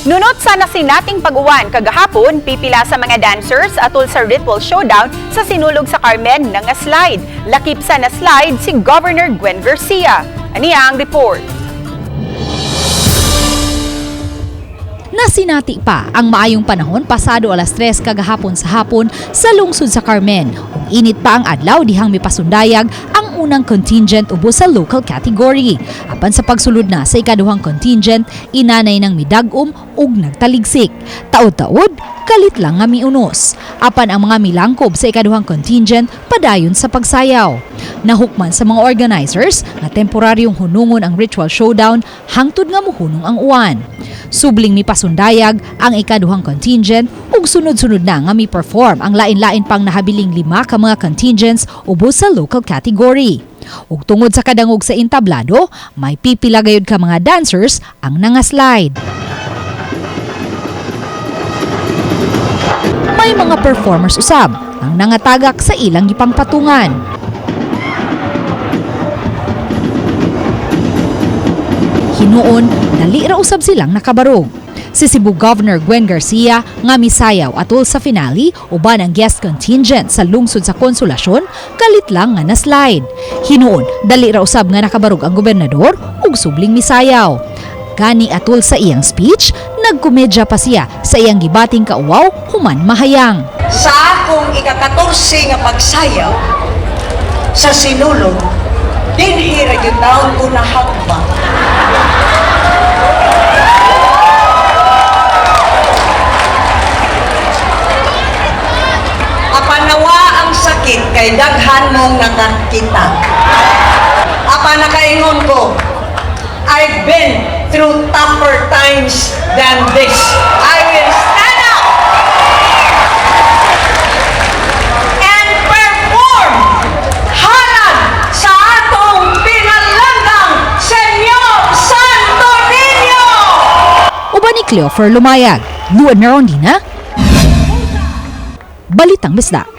Nunot sa nasinating pag-uwan kagahapon, pipila sa mga dancers atol sa ritual showdown sa sinulog sa Carmen nga slide. Lakip sa na slide si Governor Gwen Garcia. Aniya ang report. Nasinati pa ang maayong panahon pasado alas 3 kagahapon sa hapon sa lungsod sa Carmen. Ug init pa ang adlaw dihang mipasundayag ang unang contingent ubos sa local category. Apan sa pagsulod na sa ikaduhang contingent, inanay ng midagom ug nagtaligsik. Taod-taod, kalit lang nga miunos. Apan ang mga milangkob sa ikaduhang contingent padayon sa pagsayaw. Nahukman sa mga organizers na temporaryong hunungon ang ritual showdown hangtod nga muhunong ang uwan. Subling mipasundayag ang ikaduhang contingent ug sunod-sunod na nga mi-perform ang lain-lain pang nahabiling 5 ka mga contingents ubos sa local category. Ug tungod sa kadangog sa entablado, may pipila gayud ka mga dancers ang nangaslide. May mga performers usab ang nangatagak sa ilang gipangpatungan. Hinuon, dali ra usab silang nakabarog. Si Cebu Governor Gwen Garcia nga misayaw atol sa finale uban ang guest contingent sa lungsod sa Konsolasyon, kalit lang nga na-slide. Hinuon, dali ra usab nga nakabarog ang gobernador ug subling misayaw. Gani atol sa iyang speech, nagkomedya pa siya sa iyang gibating kauwaw human mahayang. Sa akong ika-14 nga pagsayaw sa sinulog, dinhira yung taon ko na hakbang. Apanawa ang sakit kay daghan mong nakakita. Apa nakaingon ko, I've been through tougher times than this. I will stand up and perform halad sa atong pinalanggang Senyor Santo Niño! Uban ni Cleofer Lumayag, Luan Narondina, Balitang Bisda.